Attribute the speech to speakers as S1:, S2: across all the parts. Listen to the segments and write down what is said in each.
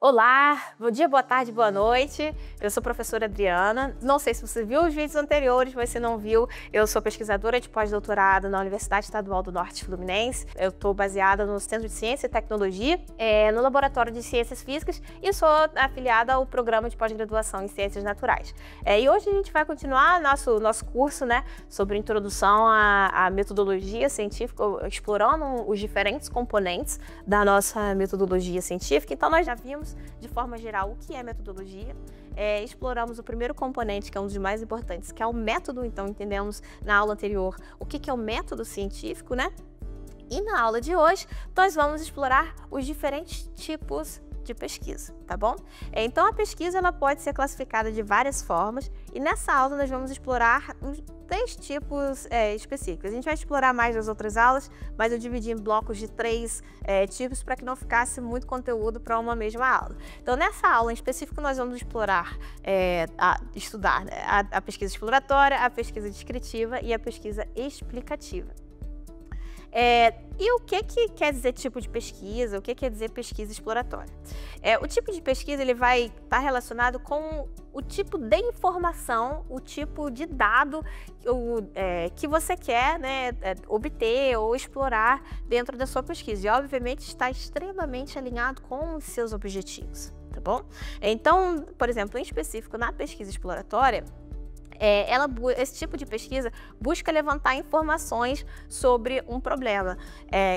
S1: Olá, bom dia, boa tarde, boa noite. Eu sou a professora Adriana. Não sei se você viu os vídeos anteriores, mas se não viu, eu sou pesquisadora de pós-doutorado na Universidade Estadual do Norte Fluminense. Eu estou baseada no Centro de Ciência e Tecnologia, no Laboratório de Ciências Físicas e sou afiliada ao Programa de Pós-Graduação em Ciências Naturais. E hoje a gente vai continuar nosso curso, sobre introdução à metodologia científica, explorando os diferentes componentes da nossa metodologia científica. Então nós já vimos de forma geral o que é metodologia, exploramos o primeiro componente, que é um dos mais importantes, que é o método. Então entendemos na aula anterior o que é o método científico, E na aula de hoje nós vamos explorar os diferentes tipos de pesquisa, tá bom? Então a pesquisa ela pode ser classificada de várias formas e nessa aula nós vamos explorar os 3 tipos específicos. A gente vai explorar mais nas outras aulas, mas eu dividi em blocos de 3 tipos para que não ficasse muito conteúdo para uma mesma aula. Então nessa aula em específico nós vamos explorar, estudar a pesquisa exploratória, a pesquisa descritiva e a pesquisa explicativa. E o que quer dizer tipo de pesquisa? O que quer dizer pesquisa exploratória? O tipo de pesquisa ele vai estar relacionado com o tipo de informação, o tipo de dado que você quer obter ou explorar dentro da sua pesquisa. E obviamente está extremamente alinhado com os seus objetivos, tá bom? Então, por exemplo, em específico na pesquisa exploratória, esse tipo de pesquisa busca levantar informações sobre um problema.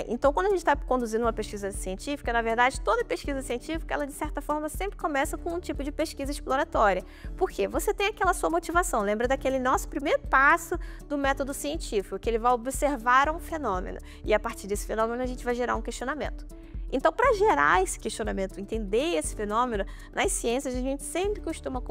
S1: Então, quando a gente está conduzindo uma pesquisa científica, na verdade, toda pesquisa científica, ela de certa forma sempre começa com um tipo de pesquisa exploratória. Por quê? Você tem aquela sua motivação. Lembra daquele nosso primeiro passo do método científico, que ele vai observar um fenômeno. E a partir desse fenômeno a gente vai gerar um questionamento. Então, para gerar esse questionamento, entender esse fenômeno, nas ciências a gente sempre costuma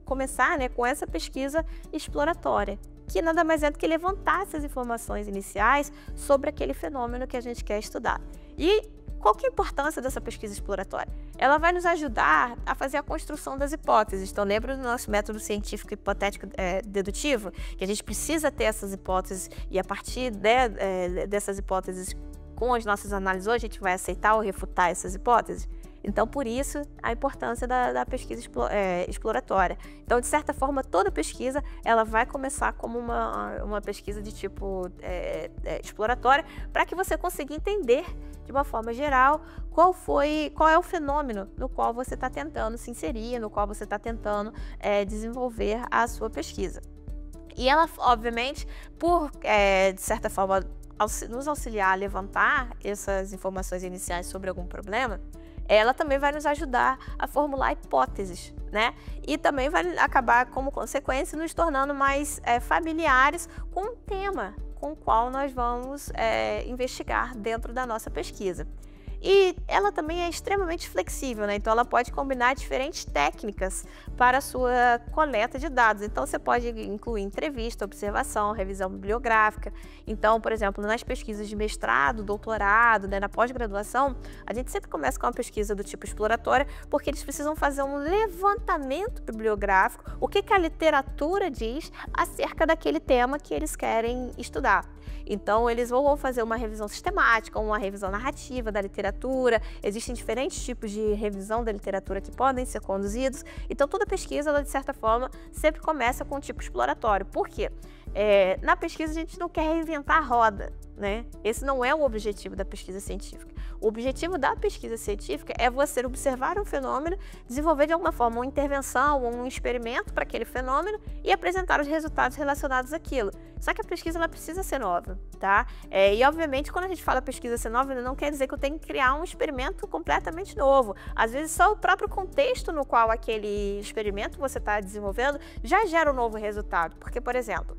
S1: começar com essa pesquisa exploratória, que nada mais é do que levantar essas informações iniciais sobre aquele fenômeno que a gente quer estudar. E qual que é a importância dessa pesquisa exploratória? Ela vai nos ajudar a fazer a construção das hipóteses. Então, lembra do nosso método científico hipotético dedutivo? Que a gente precisa ter essas hipóteses e a partir dessas hipóteses, com as nossas análises hoje, a gente vai aceitar ou refutar essas hipóteses. Então, por isso, a importância da pesquisa exploratória. Então, de certa forma, toda pesquisa ela vai começar como uma pesquisa de tipo exploratória, para que você consiga entender, de uma forma geral, qual é o fenômeno no qual você está tentando se inserir, no qual você está tentando desenvolver a sua pesquisa. E ela, obviamente, de certa forma, nos auxiliar a levantar essas informações iniciais sobre algum problema, ela também vai nos ajudar a formular hipóteses, E também vai acabar, como consequência, nos tornando mais familiares com o tema com o qual nós vamos investigar dentro da nossa pesquisa. E ela também é extremamente flexível, Então ela pode combinar diferentes técnicas para a sua coleta de dados. Então você pode incluir entrevista, observação, revisão bibliográfica. Então, por exemplo, nas pesquisas de mestrado, doutorado, na pós-graduação, a gente sempre começa com uma pesquisa do tipo exploratória, porque eles precisam fazer um levantamento bibliográfico, o que a literatura diz acerca daquele tema que eles querem estudar. Então, eles vão fazer uma revisão sistemática, uma revisão narrativa da literatura. Existem diferentes tipos de revisão da literatura que podem ser conduzidos. Então, toda pesquisa, ela, de certa forma, sempre começa com um tipo exploratório. Por quê? Na pesquisa, a gente não quer reinventar a roda, Esse não é o objetivo da pesquisa científica. O objetivo da pesquisa científica é você observar um fenômeno, desenvolver de alguma forma uma intervenção ou um experimento para aquele fenômeno e apresentar os resultados relacionados àquilo. Só que a pesquisa ela precisa ser nova, E obviamente quando a gente fala pesquisa ser nova, não quer dizer que eu tenho que criar um experimento completamente novo. Às vezes só o próprio contexto no qual aquele experimento você está desenvolvendo já gera um novo resultado. Porque, por exemplo,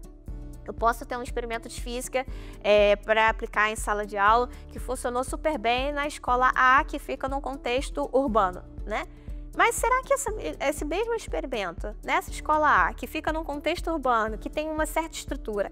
S1: eu posso ter um experimento de física para aplicar em sala de aula que funcionou super bem na escola A, que fica num contexto urbano, Mas será que esse mesmo experimento, nessa escola A, que fica num contexto urbano, que tem uma certa estrutura,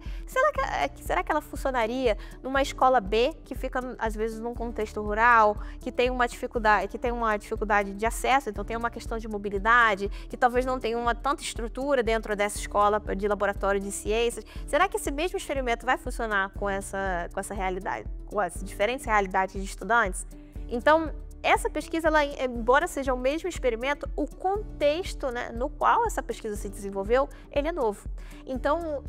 S1: será que ela funcionaria numa escola B, que fica, às vezes, num contexto rural, que tem uma dificuldade de acesso, então tem uma questão de mobilidade, que talvez não tenha tanta estrutura dentro dessa escola de laboratório de ciências? Será que esse mesmo experimento vai funcionar com essa realidade, com as diferentes realidades de estudantes? Então, essa pesquisa, ela, embora seja o mesmo experimento, o contexto, né, no qual essa pesquisa se desenvolveu, ele é novo. Então,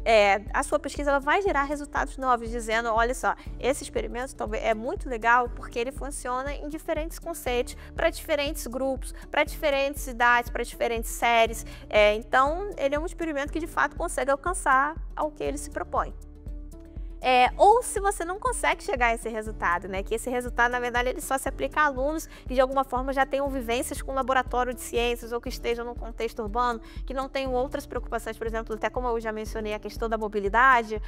S1: a sua pesquisa ela vai gerar resultados novos, dizendo, olha só, esse experimento talvez é muito legal porque ele funciona em diferentes conceitos, para diferentes grupos, para diferentes idades, para diferentes séries. Então, ele é um experimento que, de fato, consegue alcançar ao que ele se propõe. Ou se você não consegue chegar a esse resultado, né? Que esse resultado, na verdade, ele só se aplica a alunos que de alguma forma já tenham vivências com laboratório de ciências ou que estejam num contexto urbano, que não tenham outras preocupações, por exemplo, até como eu já mencionei, a questão da mobilidade.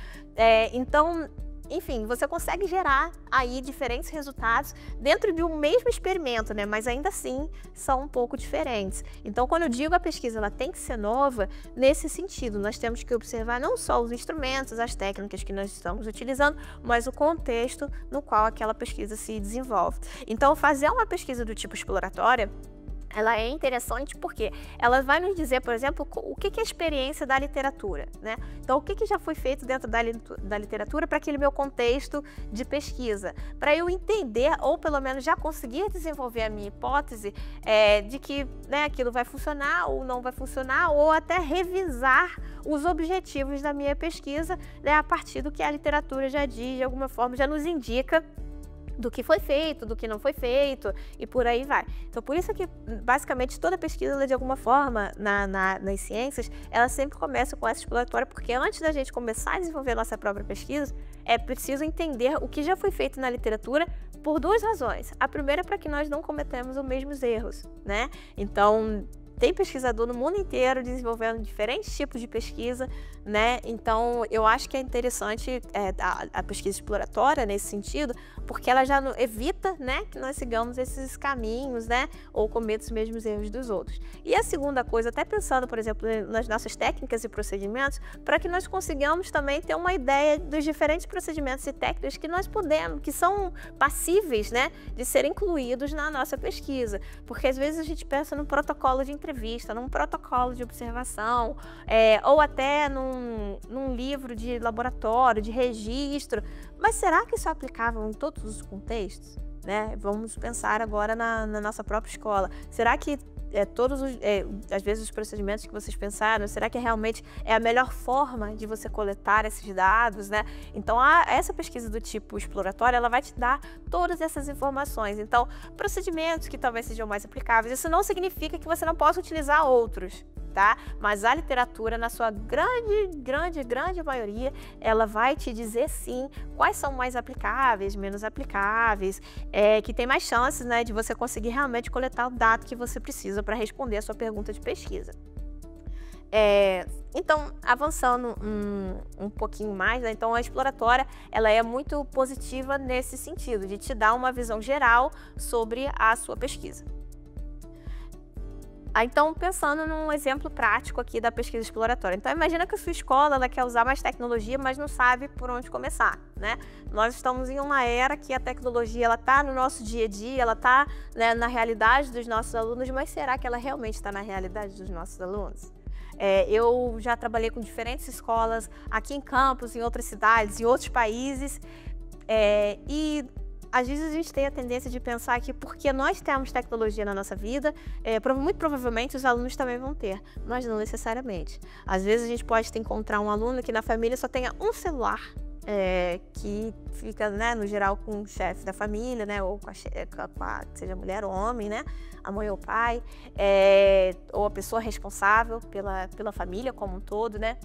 S1: Então, enfim, você consegue gerar aí diferentes resultados dentro de um mesmo experimento, né? Mas ainda assim são um pouco diferentes. Então, quando eu digo a pesquisa ela tem que ser nova, nesse sentido, nós temos que observar não só os instrumentos, as técnicas que nós estamos utilizando, mas o contexto no qual aquela pesquisa se desenvolve. Então, fazer uma pesquisa do tipo exploratória, ela é interessante porque ela vai nos dizer, por exemplo, o que é a experiência da literatura, né? Então, o que já foi feito dentro da literatura para aquele meu contexto de pesquisa, para eu entender, ou pelo menos já conseguir desenvolver a minha hipótese de que, né, aquilo vai funcionar ou não vai funcionar, ou até revisar os objetivos da minha pesquisa, né, a partir do que a literatura já diz, de alguma forma já nos indica do que foi feito, do que não foi feito e por aí vai. Então, por isso que, basicamente, toda pesquisa, de alguma forma, nas ciências, ela sempre começa com essa exploratória, porque antes da gente começar a desenvolver a nossa própria pesquisa, é preciso entender o que já foi feito na literatura por duas razões. A primeira é para que nós não cometamos os mesmos erros, né? Então, tem pesquisador no mundo inteiro desenvolvendo diferentes tipos de pesquisa, né? Então, eu acho que é interessante a pesquisa exploratória nesse sentido, porque ela já evita, né, que nós sigamos esses caminhos, né, ou cometamos os mesmos erros dos outros. E a segunda coisa, até pensando, por exemplo, nas nossas técnicas e procedimentos, para que nós consigamos também ter uma ideia dos diferentes procedimentos e técnicas que nós podemos, que são passíveis, né, de serem incluídos na nossa pesquisa. Porque às vezes a gente pensa num protocolo de entrevista, num protocolo de observação, ou até num livro de laboratório, de registro. Mas será que isso é aplicável em todos os contextos? Né? Vamos pensar agora na nossa própria escola. Será que às vezes os procedimentos que vocês pensaram, será que realmente é a melhor forma de você coletar esses dados, né? Então, essa pesquisa do tipo exploratória, ela vai te dar todas essas informações. Então, procedimentos que talvez sejam mais aplicáveis, isso não significa que você não possa utilizar outros, tá? Mas a literatura, na sua grande maioria, ela vai te dizer sim quais são mais aplicáveis, menos aplicáveis, que tem mais chances, né, de você conseguir realmente coletar o dado que você precisa para responder a sua pergunta de pesquisa. Então, avançando um pouquinho mais, né, então a exploratória ela é muito positiva nesse sentido, de te dar uma visão geral sobre a sua pesquisa. Então, pensando num exemplo prático aqui da pesquisa exploratória. Então, imagina que a sua escola ela quer usar mais tecnologia, mas não sabe por onde começar, né? Nós estamos em uma era que a tecnologia está no nosso dia a dia, ela está, né, na realidade dos nossos alunos, mas será que ela realmente está na realidade dos nossos alunos? Eu já trabalhei com diferentes escolas aqui em Campos, em outras cidades, em outros países, e às vezes a gente tem a tendência de pensar que porque nós temos tecnologia na nossa vida, muito provavelmente os alunos também vão ter, mas não necessariamente. Às vezes a gente pode encontrar um aluno que na família só tenha um celular, que fica, né, no geral com o chefe da família, né, ou seja mulher ou homem, né, a mãe ou o pai, ou a pessoa responsável pela família como um todo, né.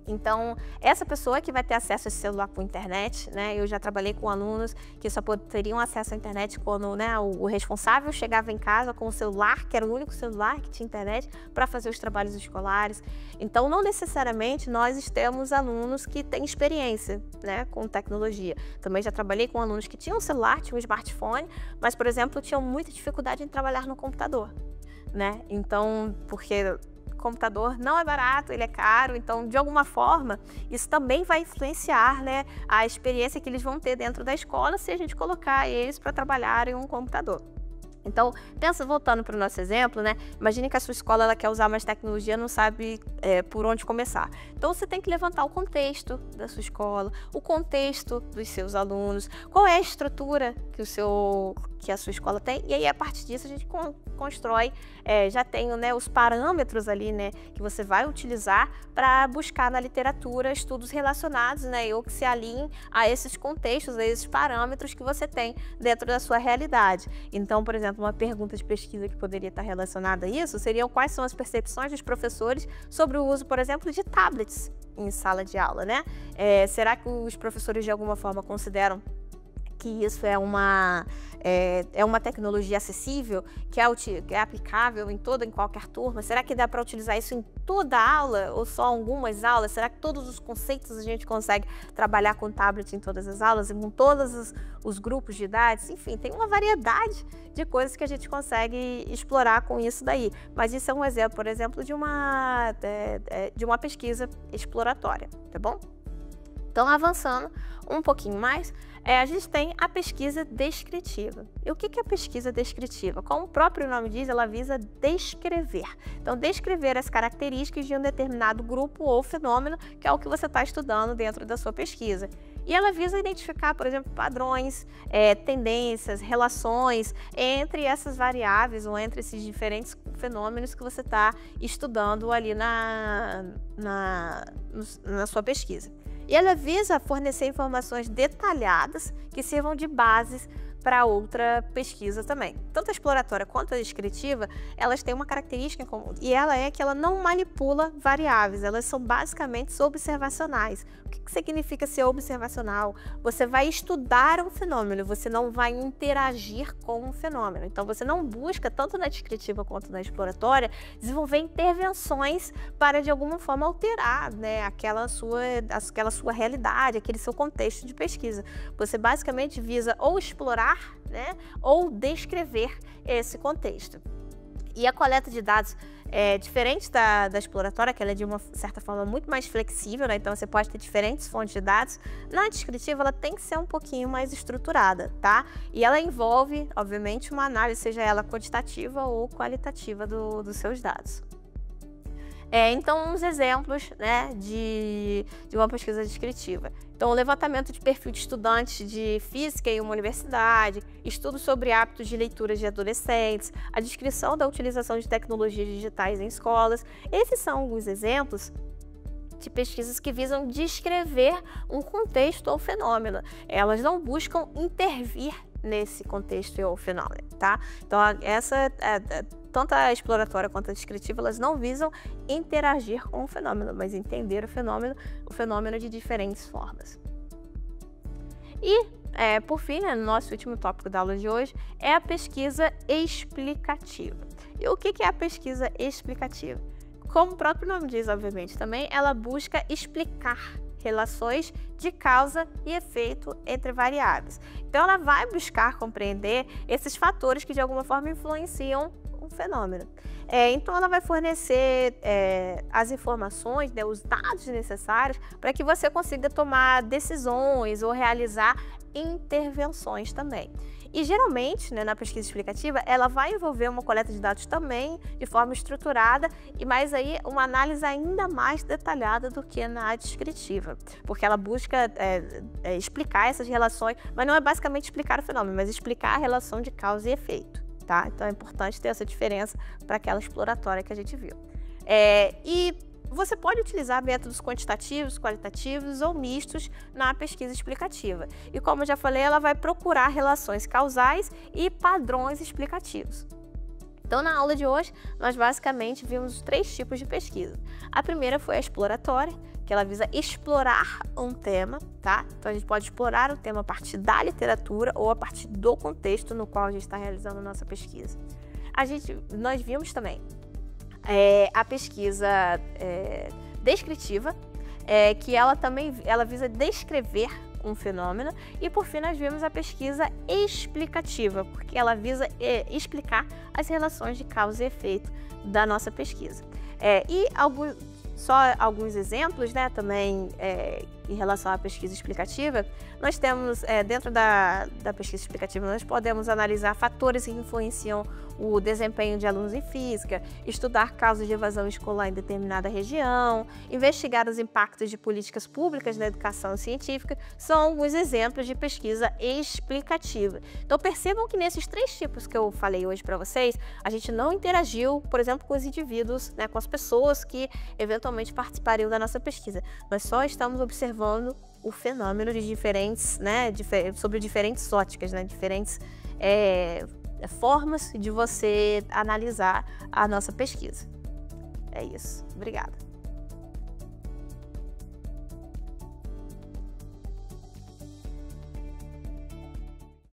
S1: Então, essa pessoa que vai ter acesso a esse celular por internet, né? Eu já trabalhei com alunos que só teriam acesso à internet quando, né, o responsável chegava em casa com o celular, que era o único celular que tinha internet, para fazer os trabalhos escolares. Então, não necessariamente nós temos alunos que têm experiência, né, com tecnologia. Também já trabalhei com alunos que tinham um celular, tinham um smartphone, mas, por exemplo, tinham muita dificuldade em trabalhar no computador, né? Então, porque computador não é barato, ele é caro, então de alguma forma isso também vai influenciar, né, a experiência que eles vão ter dentro da escola se a gente colocar eles para trabalhar em um computador. Então, pensa, voltando para o nosso exemplo, né? Imagine que a sua escola ela quer usar mais tecnologia, não sabe por onde começar. Então, você tem que levantar o contexto da sua escola, o contexto dos seus alunos, qual é a estrutura que a sua escola tem, e aí, a partir disso, a gente constrói, já tem, né, os parâmetros ali, né, que você vai utilizar para buscar na literatura estudos relacionados, né, ou que se alinhem a esses contextos, a esses parâmetros que você tem dentro da sua realidade. Então, por exemplo, uma pergunta de pesquisa que poderia estar relacionada a isso seriam quais são as percepções dos professores sobre o uso, por exemplo, de tablets em sala de aula, né? Será que os professores de alguma forma consideram que isso é uma tecnologia acessível, que é aplicável em qualquer turma? Será que dá para utilizar isso em toda a aula ou só algumas aulas? Será que todos os conceitos a gente consegue trabalhar com tablet em todas as aulas e com todos os grupos de idades? Enfim, tem uma variedade de coisas que a gente consegue explorar com isso daí. Mas isso é um exemplo, por exemplo, de uma pesquisa exploratória, tá bom? Então, avançando um pouquinho mais, a gente tem a pesquisa descritiva. E o que é a pesquisa descritiva? Como o próprio nome diz, ela visa descrever. Então, descrever as características de um determinado grupo ou fenômeno, que é o que você está estudando dentro da sua pesquisa. E ela visa identificar, por exemplo, padrões, tendências, relações entre essas variáveis ou entre esses diferentes fenômenos que você está estudando ali na sua pesquisa. E ela visa fornecer informações detalhadas que sirvam de bases para outra pesquisa também. Tanto a exploratória quanto a descritiva, elas têm uma característica em comum, e ela é que ela não manipula variáveis, elas são basicamente observacionais. O que significa ser observacional? Você vai estudar um fenômeno, você não vai interagir com um fenômeno. Então, você não busca, tanto na descritiva quanto na exploratória, desenvolver intervenções para, de alguma forma, alterar, né, aquela sua realidade, aquele seu contexto de pesquisa. Você basicamente visa ou explorar, né, ou descrever esse contexto. E a coleta de dados é diferente da exploratória, que ela é de uma certa forma muito mais flexível, né? Então você pode ter diferentes fontes de dados. Na descritiva ela tem que ser um pouquinho mais estruturada, tá? E ela envolve, obviamente, uma análise, seja ela quantitativa ou qualitativa dos seus dados. Então, uns exemplos, né, de uma pesquisa descritiva. Então, o levantamento de perfil de estudantes de física em uma universidade, estudos sobre hábitos de leitura de adolescentes, a descrição da utilização de tecnologias digitais em escolas. Esses são alguns exemplos de pesquisas que visam descrever um contexto ou fenômeno. Elas não buscam intervir nesse contexto ou fenômeno, tá? Então, tanto a exploratória quanto a descritiva, elas não visam interagir com o fenômeno, mas entender o fenômeno de diferentes formas. E, por fim, né, nosso último tópico da aula de hoje é a pesquisa explicativa. E o que é a pesquisa explicativa? Como o próprio nome diz, obviamente, também, ela busca explicar relações de causa e efeito entre variáveis. Então, ela vai buscar compreender esses fatores que, de alguma forma, influenciam um fenômeno. Então, ela vai fornecer as informações, né, os dados necessários para que você consiga tomar decisões ou realizar intervenções também. E geralmente, né, na pesquisa explicativa, ela vai envolver uma coleta de dados também de forma estruturada, mas aí uma análise ainda mais detalhada do que na descritiva, porque ela busca explicar essas relações, mas não é basicamente explicar o fenômeno, mas explicar a relação de causa e efeito, tá? Então é importante ter essa diferença para aquela exploratória que a gente viu. E você pode utilizar métodos quantitativos, qualitativos ou mistos na pesquisa explicativa. E como eu já falei, ela vai procurar relações causais e padrões explicativos. Então, na aula de hoje, nós basicamente vimos 3 tipos de pesquisa. A primeira foi a exploratória, que ela visa explorar um tema, tá? Então, a gente pode explorar o tema a partir da literatura ou a partir do contexto no qual a gente está realizando a nossa pesquisa. Nós vimos também a pesquisa descritiva, que ela visa descrever um fenômeno, e por fim nós vimos a pesquisa explicativa, porque ela visa explicar as relações de causa e efeito da nossa pesquisa. E Só alguns exemplos, né, também em relação à pesquisa explicativa, nós temos, dentro da pesquisa explicativa, nós podemos analisar fatores que influenciam o desempenho de alunos em física, estudar casos de evasão escolar em determinada região, investigar os impactos de políticas públicas na educação científica, são alguns exemplos de pesquisa explicativa. Então percebam que nesses 3 tipos que eu falei hoje para vocês, a gente não interagiu, por exemplo, com os indivíduos, né, com as pessoas que eventualmente participariam da nossa pesquisa. Nós só estamos observando o fenômeno de diferentes, né, sobre diferentes óticas, né, diferentes formas de você analisar a nossa pesquisa. É isso. Obrigada.